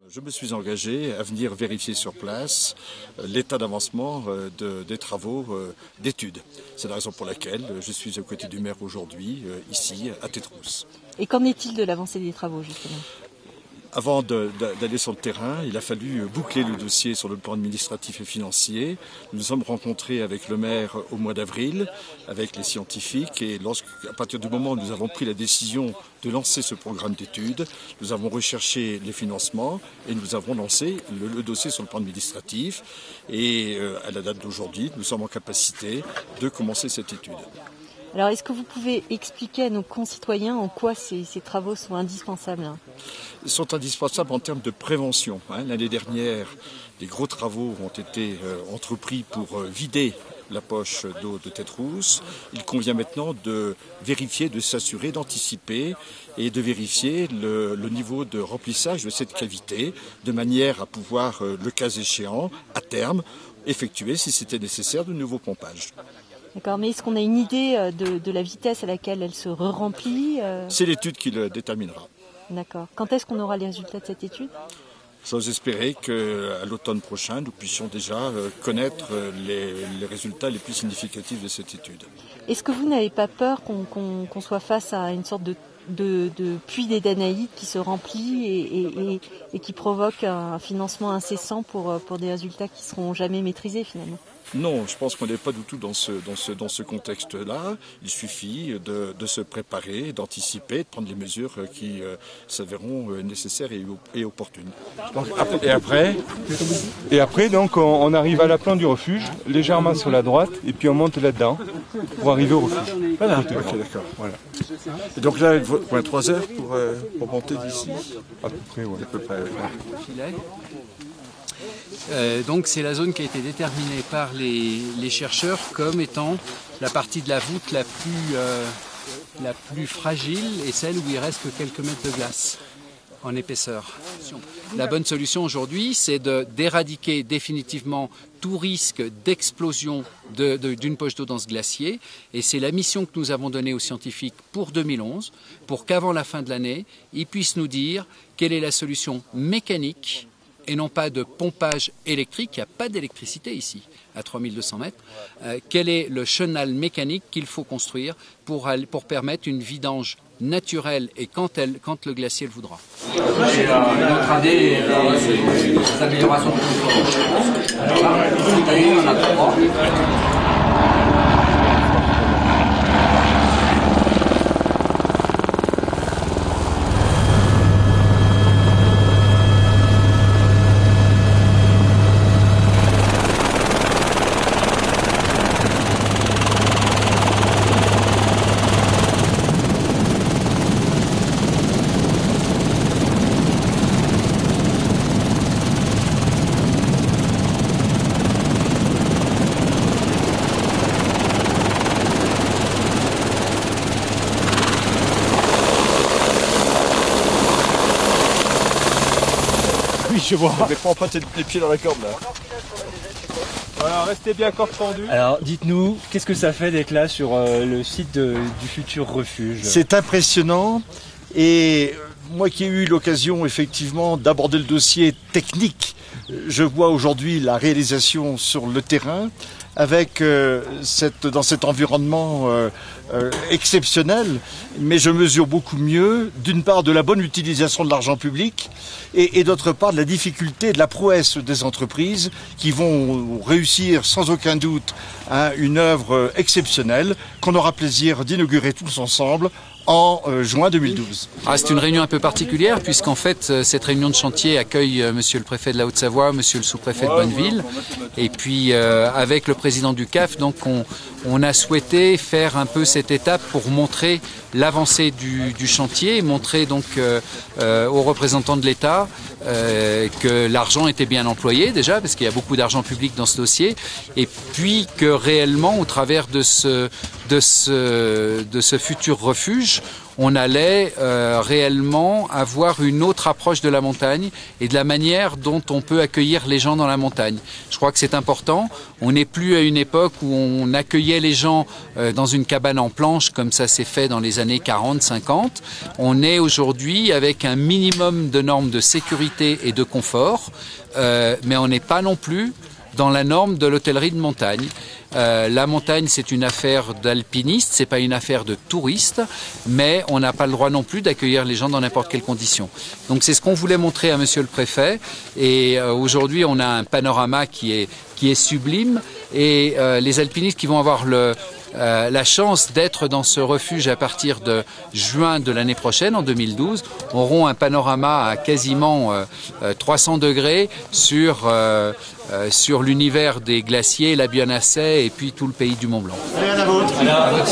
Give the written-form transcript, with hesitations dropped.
Je me suis engagé à venir vérifier sur place l'état d'avancement des travaux d'études. C'est la raison pour laquelle je suis aux côtés du maire aujourd'hui, ici, à Tétrousse. Et qu'en est-il de l'avancée des travaux, justement ? Avant d'aller sur le terrain, il a fallu boucler le dossier sur le plan administratif et financier. Nous nous sommes rencontrés avec le maire au mois d'avril, avec les scientifiques, et à partir du moment où nous avons pris la décision de lancer ce programme d'études, nous avons recherché les financements et nous avons lancé le dossier sur le plan administratif. Et à la date d'aujourd'hui, nous sommes en capacité de commencer cette étude. Alors, est-ce que vous pouvez expliquer à nos concitoyens en quoi ces travaux sont indispensables ? Ils sont indispensables en termes de prévention. L'année dernière, des gros travaux ont été entrepris pour vider la poche d'eau de Tétrousse. Il convient maintenant de vérifier, de s'assurer, d'anticiper et de vérifier le niveau de remplissage de cette cavité, de manière à pouvoir, le cas échéant, à terme, effectuer, si c'était nécessaire, de nouveaux pompages. D'accord, mais est-ce qu'on a une idée de la vitesse à laquelle elle se remplit ? C'est l'étude qui le déterminera. D'accord. Quand est-ce qu'on aura les résultats de cette étude ? J'ose espérer qu'à l'automne prochain, nous puissions déjà connaître les résultats les plus significatifs de cette étude. Est-ce que vous n'avez pas peur qu'on soit face à une sorte de puits des Danaïdes qui se remplit et qui provoque un financement incessant pour des résultats qui ne seront jamais maîtrisés finalement ? Non, je pense qu'on n'est pas du tout dans ce contexte-là. Il suffit de se préparer, d'anticiper, de prendre les mesures qui s'avéreront nécessaires et opportunes. Et après, donc, on arrive à la plan du refuge, légèrement sur la droite, et puis on monte là-dedans pour arriver au refuge. Voilà. Ok, d'accord. Voilà. Et donc là, il faut 3 heures pour monter d'ici. À peu près, oui. À peu près, oui. Donc c'est la zone qui a été déterminée par les chercheurs comme étant la partie de la voûte la plus fragile et celle où il reste que quelques mètres de glace en épaisseur. La bonne solution aujourd'hui, c'est d'éradiquer définitivement tout risque d'explosion d'une poche d'eau dans ce glacier. Et c'est la mission que nous avons donnée aux scientifiques pour 2011, pour qu'avant la fin de l'année, ils puissent nous dire quelle est la solution mécanique et non pas de pompage électrique, il n'y a pas d'électricité ici, à 3200 mètres. Quel est le chenal mécanique qu'il faut construire pour permettre une vidange naturelle et quand le glacier le voudra. C'est notre année, les améliorations de contrôle. Alors là, cette année, on en a 3. Oui, je vois. Je vais pas emprunter les pieds dans la corde là. Voilà, restez bien corps tendu. Alors dites-nous, qu'est-ce que ça fait d'être là sur le site du futur refuge ? C'est impressionnant et moi qui ai eu l'occasion effectivement d'aborder le dossier technique, je vois aujourd'hui la réalisation sur le terrain avec dans cet environnement exceptionnel, mais je mesure beaucoup mieux, d'une part de la bonne utilisation de l'argent public et d'autre part de la difficulté, de la prouesse des entreprises qui vont réussir sans aucun doute une œuvre exceptionnelle qu'on aura plaisir d'inaugurer tous ensemble en juin 2012. C'est une réunion un peu particulière puisqu'en fait cette réunion de chantier accueille monsieur le préfet de la Haute-Savoie, monsieur le sous-préfet de Bonneville et puis avec le président du CAF, donc on a souhaité faire un peu cette étape pour montrer l'avancée du chantier, montrer donc aux représentants de l'État que l'argent était bien employé déjà, parce qu'il y a beaucoup d'argent public dans ce dossier, et puis que réellement au travers de ce futur refuge, on allait réellement avoir une autre approche de la montagne et de la manière dont on peut accueillir les gens dans la montagne. Je crois que c'est important. On n'est plus à une époque où on accueillait les gens dans une cabane en planche comme ça s'est fait dans les années 40-50. On est aujourd'hui avec un minimum de normes de sécurité et de confort, mais on n'est pas non plus dans la norme de l'hôtellerie de montagne. La montagne, c'est une affaire d'alpinistes, c'est pas une affaire de touristes, mais on n'a pas le droit non plus d'accueillir les gens dans n'importe quelle condition. Donc c'est ce qu'on voulait montrer à Monsieur le Préfet, et aujourd'hui on a un panorama qui est sublime, et les alpinistes qui vont avoir la chance d'être dans ce refuge à partir de juin de l'année prochaine, en 2012, auront un panorama à quasiment 300 degrés sur l'univers des glaciers, la Bionnassay et puis tout le pays du Mont Blanc. Allez, à la vôtre. Alors,